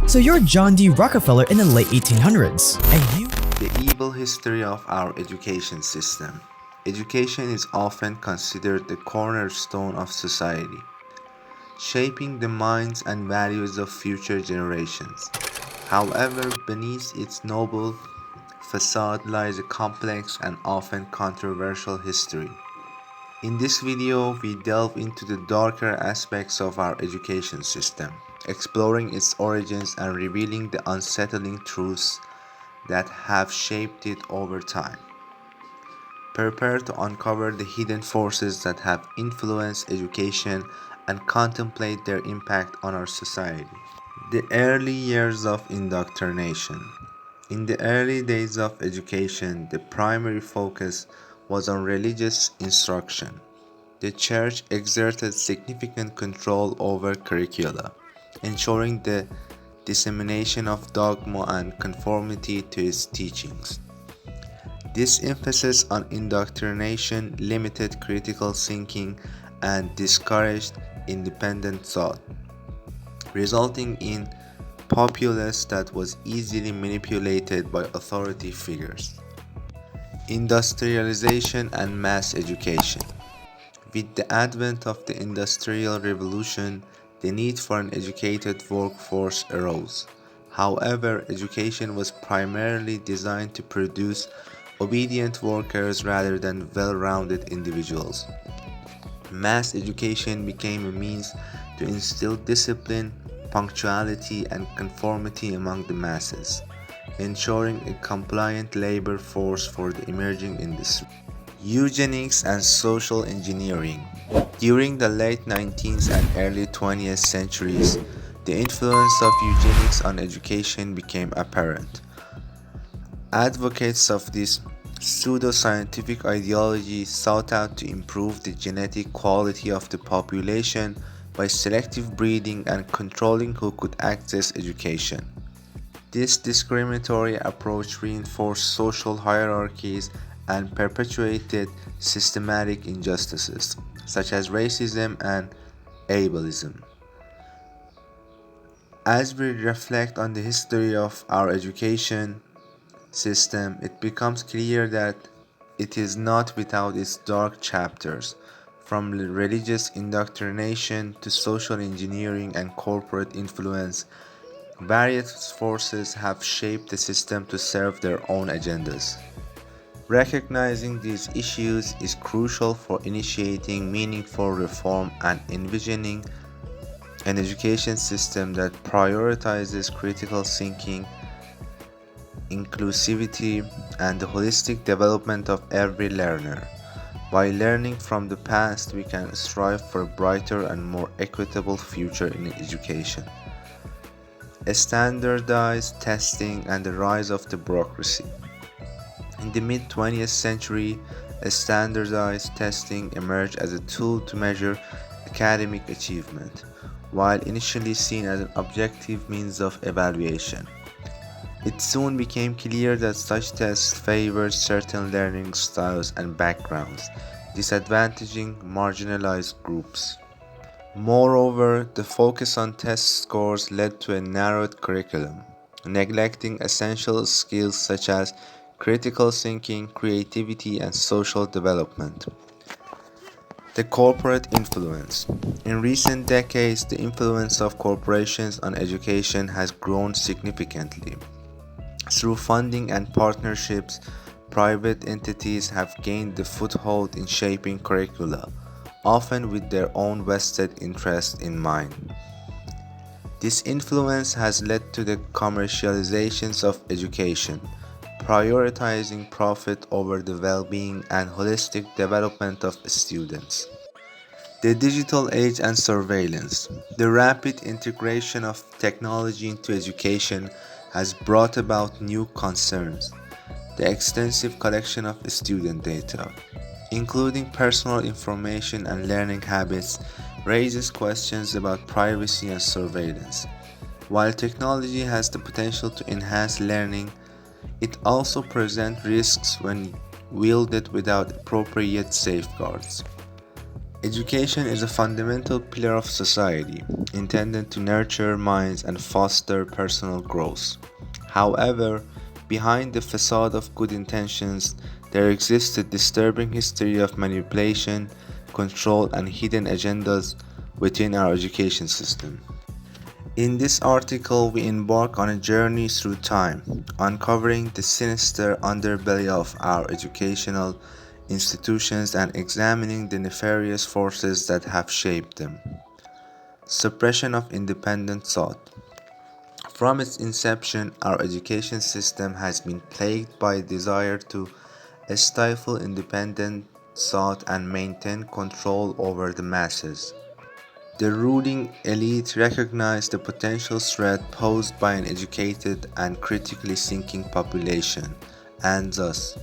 So you're John D. Rockefeller in the late 1800s, and you... The evil history of our education system. Education is often considered the cornerstone of society, shaping the minds and values of future generations. However, beneath its noble facade lies a complex and often controversial history. In this video, we delve into the darker aspects of our education system, exploring its origins and revealing the unsettling truths that have shaped it over time. Prepare to uncover the hidden forces that have influenced education and contemplate their impact on our society. The early years of indoctrination. In the early days of education, the primary focus was on religious instruction. The church exerted significant control over curricula, ensuring the dissemination of dogma and conformity to its teachings. This emphasis on indoctrination limited critical thinking and discouraged independent thought, resulting in populace that was easily manipulated by authority figures. Industrialization and mass education. With the advent of the Industrial Revolution, the need for an educated workforce arose. However, education was primarily designed to produce obedient workers rather than well-rounded individuals. Mass education became a means to instill discipline, punctuality, and conformity among the masses, ensuring a compliant labor force for the emerging industry. Eugenics and social engineering. During the late 19th and early 20th centuries, the influence of eugenics on education became apparent. Advocates of this pseudo-scientific ideology sought out to improve the genetic quality of the population by selective breeding and controlling who could access education. This discriminatory approach reinforced social hierarchies and perpetuated systematic injustices, such as racism and ableism. As we reflect on the history of our education system, it becomes clear that it is not without its dark chapters. From religious indoctrination to social engineering and corporate influence, various forces have shaped the system to serve their own agendas. Recognizing these issues is crucial for initiating meaningful reform and envisioning an education system that prioritizes critical thinking, inclusivity, and the holistic development of every learner. By learning from the past, we can strive for a brighter and more equitable future in education. Standardized testing and the rise of the bureaucracy. In the mid-20th century, standardized testing emerged as a tool to measure academic achievement, while initially seen as an objective means of evaluation. It soon became clear that such tests favored certain learning styles and backgrounds, disadvantaging marginalized groups. Moreover, the focus on test scores led to a narrowed curriculum, neglecting essential skills such as critical thinking, creativity, and social development. The corporate influence. In recent decades, the influence of corporations on education has grown significantly. Through funding and partnerships, private entities have gained the foothold in shaping curricula, often with their own vested interest in mind. This influence has led to the commercializations of education, prioritizing profit over the well-being and holistic development of students. The digital age and surveillance. The rapid integration of technology into education has brought about new concerns. The extensive collection of student data, including personal information and learning habits, raises questions about privacy and surveillance. While technology has the potential to enhance learning, it also presents risks when wielded without appropriate safeguards. Education is a fundamental pillar of society, intended to nurture minds and foster personal growth. However, behind the facade of good intentions, there exists a disturbing history of manipulation, control, and hidden agendas within our education system. In this article, we embark on a journey through time, uncovering the sinister underbelly of our educational institutions and examining the nefarious forces that have shaped them. Suppression of independent thought. From its inception, our education system has been plagued by a desire to stifle independent thought and maintain control over the masses. The ruling elite recognized the potential threat posed by an educated and critically thinking population, and thus,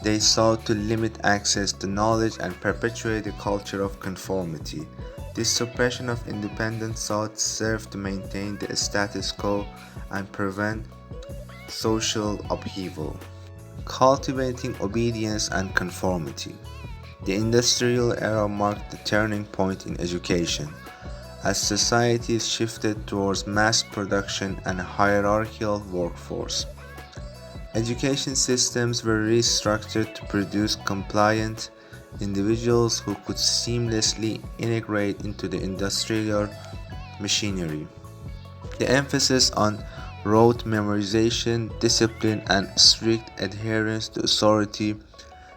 they sought to limit access to knowledge and perpetuate a culture of conformity. This suppression of independent thought served to maintain the status quo and prevent social upheaval. Cultivating obedience and conformity. The industrial era marked the turning point in education, as societies shifted towards mass production and a hierarchical workforce. Education systems were restructured to produce compliant individuals who could seamlessly integrate into the industrial machinery. The emphasis on rote memorization, discipline, and strict adherence to authority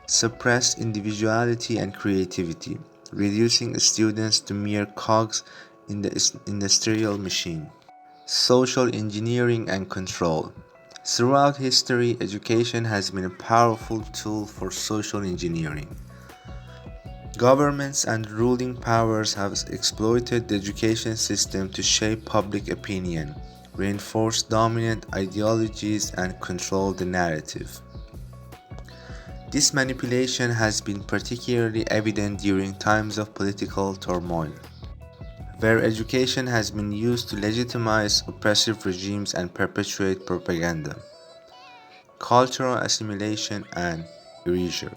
suppressed individuality and creativity, reducing students to mere cogs in the industrial machine. Social engineering and control. Throughout history, education has been a powerful tool for social engineering. Governments and ruling powers have exploited the education system to shape public opinion, reinforce dominant ideologies, and control the narrative. This manipulation has been particularly evident during times of political turmoil, where education has been used to legitimize oppressive regimes and perpetuate propaganda. Cultural assimilation and erasure.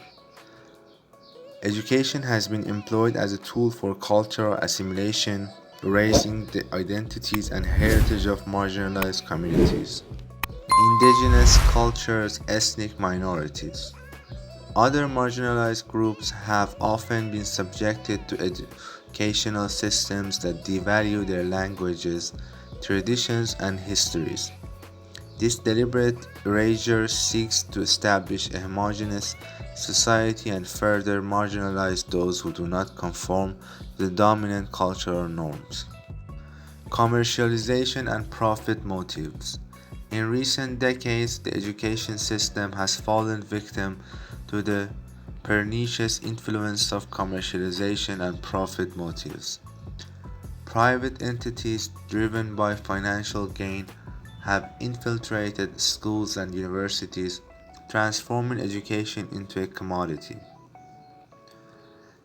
Education has been employed as a tool for cultural assimilation, erasing the identities and heritage of marginalized communities. Indigenous cultures, ethnic minorities. Other marginalized groups have often been subjected to educational systems that devalue their languages, traditions, and histories. This deliberate erasure seeks to establish a homogeneous society and further marginalize those who do not conform to the dominant cultural norms. Commercialization and profit motives. In recent decades, the education system has fallen victim to the pernicious influence of commercialization and profit motives. Private entities driven by financial gain have infiltrated schools and universities, transforming education into a commodity.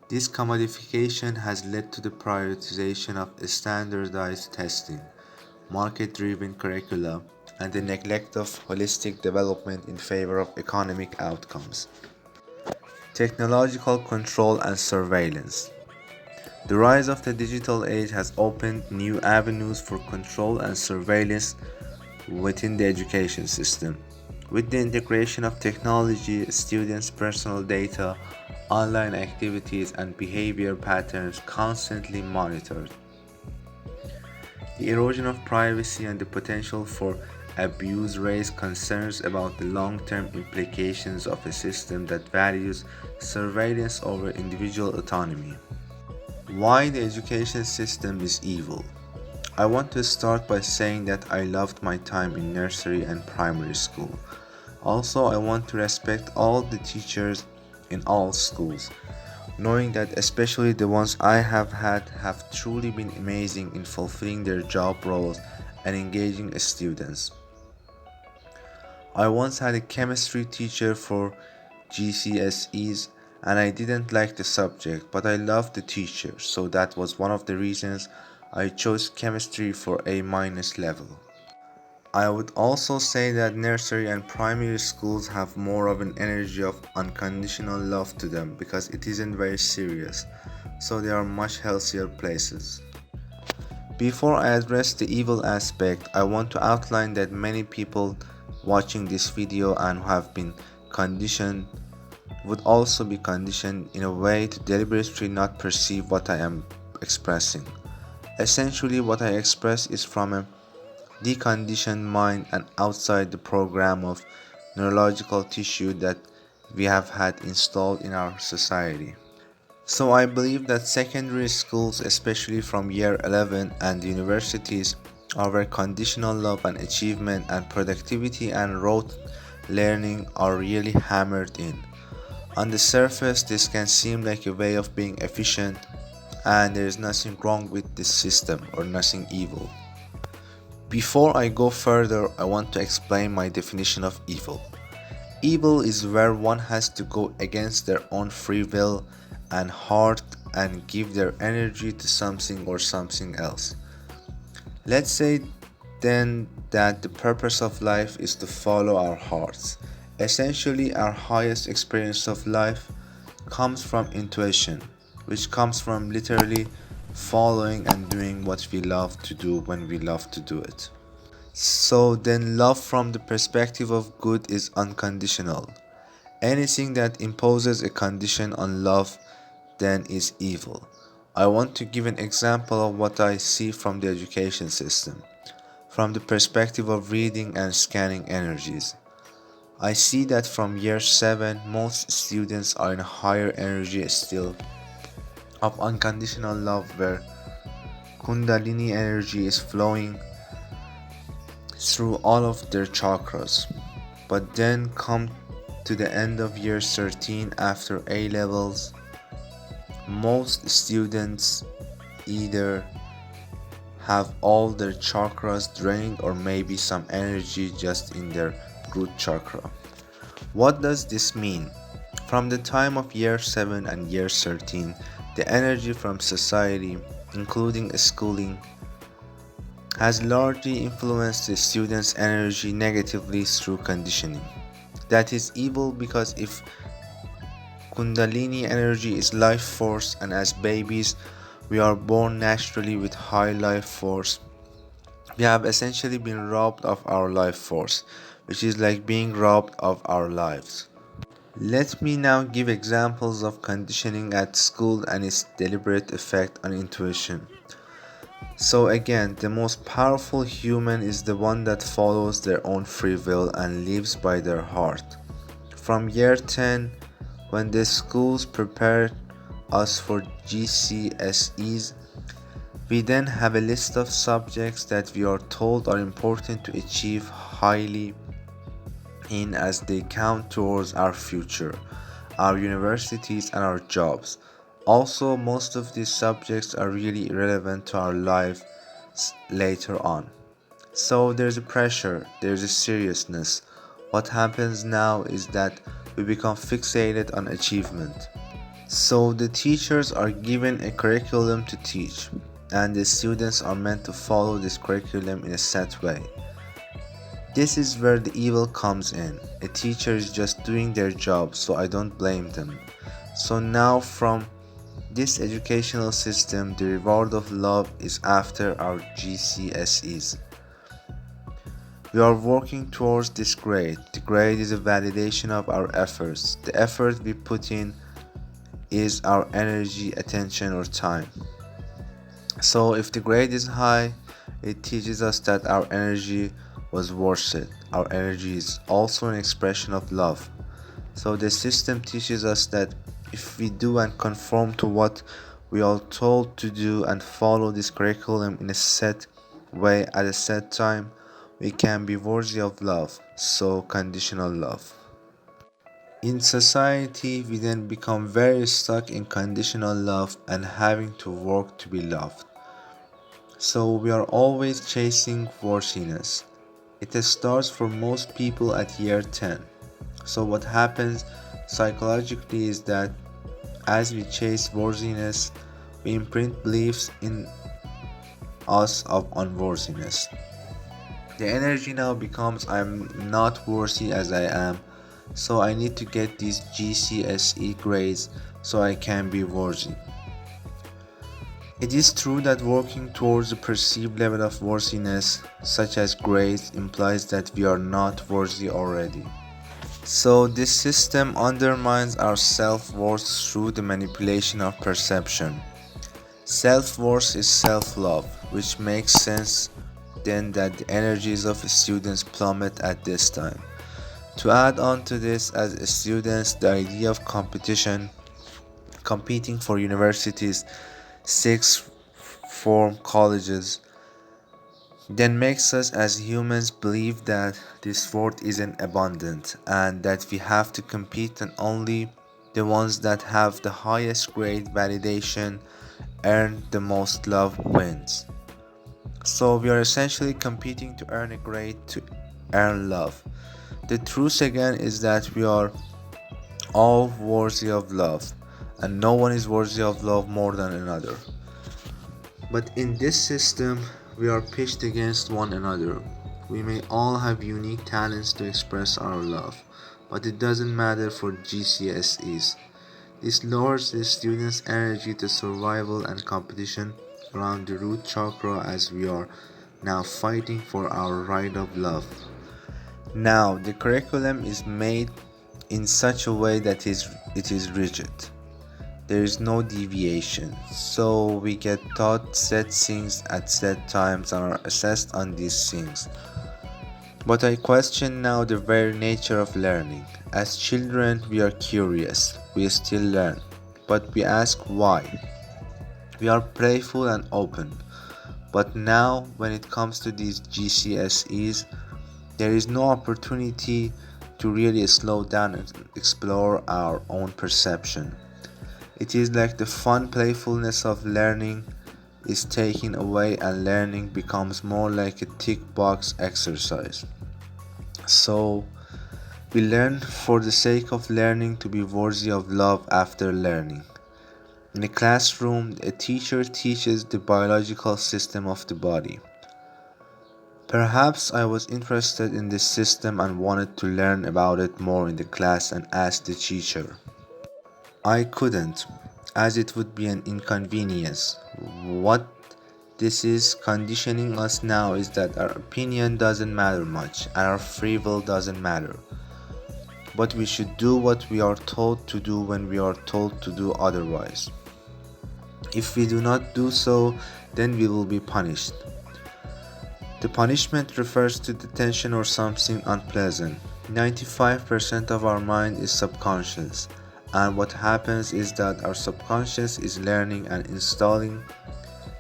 This commodification has led to the prioritization of standardized testing, market-driven curricula, and the neglect of holistic development in favor of economic outcomes. Technological control and surveillance. The rise of the digital age has opened new avenues for control and surveillance within the education system. With the integration of technology, students' personal data, online activities, and behavior patterns constantly monitored. The erosion of privacy and the potential for abuse raise concerns about the long-term implications of a system that values surveillance over individual autonomy. Why the education system is evil. I want to start by saying that I loved my time in nursery and primary school. Also, I want to respect all the teachers in all schools, knowing that especially the ones I have had have truly been amazing in fulfilling their job roles and engaging students. I once had a chemistry teacher for GCSEs and I didn't like the subject, but I loved the teacher, so that was one of the reasons I chose chemistry for A- level. I would also say that nursery and primary schools have more of an energy of unconditional love to them because it isn't very serious, so they are much healthier places. Before I address the evil aspect, I want to outline that many people watching this video and who have been conditioned would also be conditioned in a way to deliberately not perceive what I am expressing. Essentially, what I express is from a deconditioned mind and outside the program of neurological tissue that we have had installed in our society. So I believe that secondary schools, especially from year 11 and universities, are where conditional love and achievement and productivity and rote learning are really hammered in. On the surface, this can seem like a way of being efficient, and there is nothing wrong with this system or nothing evil. Before I go further, I want to explain my definition of evil. Evil is where one has to go against their own free will and heart and give their energy to something or something else. Let's say then that the purpose of life is to follow our hearts. Essentially, our highest experience of life comes from intuition, which comes from literally following and doing what we love to do when we love to do it. So then love from the perspective of good is unconditional. Anything that imposes a condition on love then is evil. I want to give an example of what I see from the education system, from the perspective of reading and scanning energies. I see that from year 7, most students are in a higher energy still of unconditional love where Kundalini energy is flowing through all of their chakras. But then come to the end of year 13 after A levels, most students either have all their chakras drained or maybe some energy just in their root chakra. What does this mean? From the time of year 7 and year 13, the energy from society, including schooling, has largely influenced the students' energy negatively through conditioning. That is evil because if Kundalini energy is life force and as babies we are born naturally with high life force, we have essentially been robbed of our life force, which is like being robbed of our lives. Let me now give examples of conditioning at school and its deliberate effect on intuition. So again, the most powerful human is the one that follows their own free will and lives by their heart. From year 10, when the schools prepared us for GCSEs, we then have a list of subjects that we are told are important to achieve highly in as they count towards our future, our universities and our jobs. Also, most of these subjects are really irrelevant to our lives later on. So there's a pressure, there's a seriousness. What happens now is that we become fixated on achievement. So the teachers are given a curriculum to teach, and the students are meant to follow this curriculum in a set way. This is where the evil comes in. A teacher is just doing their job, so I don't blame them. So now from this educational system, the reward of love is after our GCSEs. We are working towards this grade. The grade is a validation of our efforts. The effort we put in is our energy, attention, or time. So if the grade is high, it teaches us that our energy was worth it. Our energy is also an expression of love. So the system teaches us that if we do and conform to what we are told to do and follow this curriculum in a set way at a set time, we can be worthy of love, so conditional love. In society, we then become very stuck in conditional love and having to work to be loved. So we are always chasing worthiness. It starts for most people at year 10. So what happens psychologically is that as we chase worthiness, we imprint beliefs in us of unworthiness. The energy now becomes I'm not worthy as I am, so I need to get these GCSE grades so I can be worthy. It is true that working towards a perceived level of worthiness, such as grades, implies that we are not worthy already. So, this system undermines our self worth through the manipulation of perception. Self worth is self love, which makes sense then that the energies of students plummet at this time. To add on to this, as students, the idea of competition, competing for universities, sixth form colleges, then makes us as humans believe that this world isn't abundant and that we have to compete and only the ones that have the highest grade validation earn the most love wins. So we are essentially competing to earn a grade to earn love. The truth again is that we are all worthy of love and no one is worthy of love more than another. But in this system, we are pitched against one another. We may all have unique talents to express our love, but it doesn't matter for GCSEs. This lowers the students' energy to survival and competition around the root chakra as we are now fighting for our right of love. Now, the curriculum is made in such a way that it is rigid. There is no deviation, so we get taught set things at set times and are assessed on these things. But I question now the very nature of learning. As children, we are curious, we still learn, but we ask why. We are playful and open. But now, when it comes to these GCSEs, there is no opportunity to really slow down and explore our own perception. It is like the fun playfulness of learning is taken away and learning becomes more like a tick box exercise. So, we learn for the sake of learning to be worthy of love after learning. In a classroom, a teacher teaches the biological system of the body. Perhaps I was interested in this system and wanted to learn about it more in the class and ask the teacher. I couldn't, as it would be an inconvenience. What this is conditioning us now is that our opinion doesn't matter much and our free will doesn't matter. But we should do what we are told to do when we are told to do otherwise. If we do not do so, then we will be punished. The punishment refers to detention or something unpleasant. 95% of our mind is subconscious, and what happens is that our subconscious is learning and installing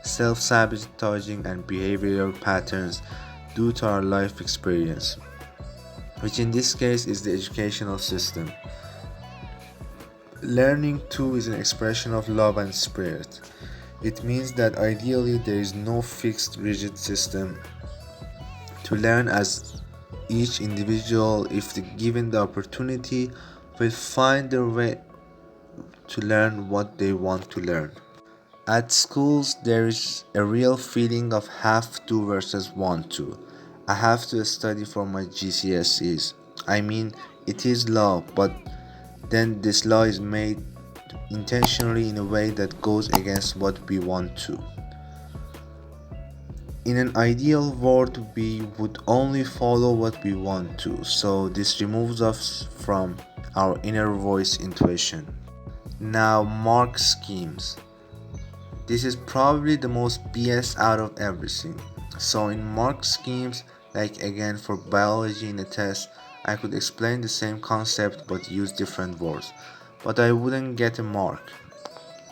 self-sabotaging and behavioral patterns due to our life experience, which in this case is the educational system. Learning too is an expression of love and spirit. It means that ideally there is no fixed rigid system to learn, as each individual, if given the opportunity, will find their way to learn what they want to learn. At schools, there is a real feeling of have to versus want to. I have to study for my GCSEs. I mean, it is law, but then this law is made intentionally in a way that goes against what we want to. In an ideal world, we would only follow what we want to, so this removes us from our inner voice intuition. Now, mark schemes. This is probably the most BS out of everything. So in mark schemes, like again for biology in a test, I could explain the same concept but use different words, but I wouldn't get a mark.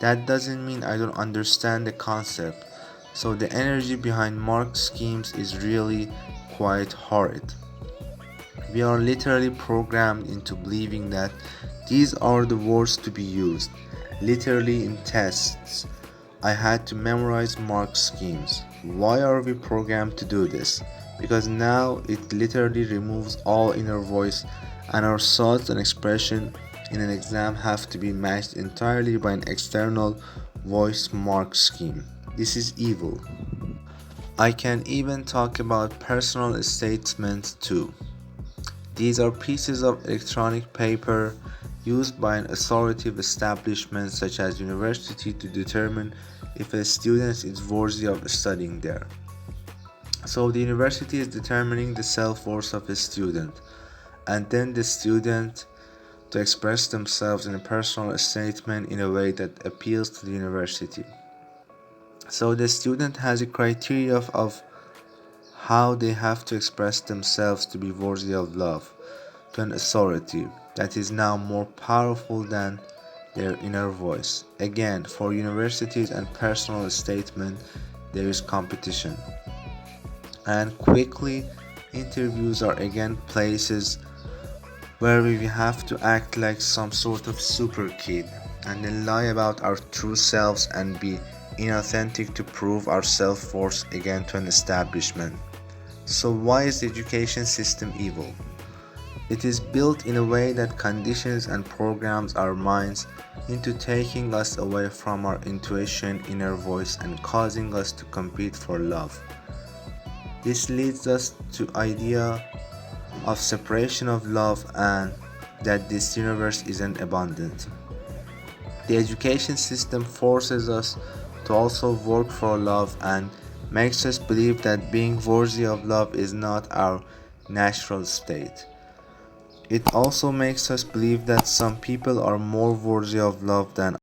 That doesn't mean I don't understand the concept. So the energy behind mark schemes is really quite horrid. We are literally programmed into believing that these are the words to be used. Literally in tests, I had to memorize mark schemes. Why are we programmed to do this? Because now it literally removes all inner voice, and our thoughts and expression in an exam have to be matched entirely by an external voice mark scheme. This is evil. I can even talk about personal statements too. These are pieces of electronic paper used by an authoritative establishment such as university to determine if a student is worthy of studying there. So the university is determining the self-worth of a student, and then the student to express themselves in a personal statement in a way that appeals to the university. So the student has a criteria of how they have to express themselves to be worthy of love to an authority that is now more powerful than their inner voice. Again, for universities and personal statement, there is competition. And quickly, interviews are again places where we have to act like some sort of super kid and then lie about our true selves and be inauthentic to prove our self-worth again to an establishment. So why is the education system evil? It is built in a way that conditions and programs our minds into taking us away from our intuition, inner voice, and causing us to compete for love. This leads us to idea of separation of love and that this universe isn't abundant. The education system forces us to also work for love and makes us believe that being worthy of love is not our natural state. It also makes us believe that some people are more worthy of love than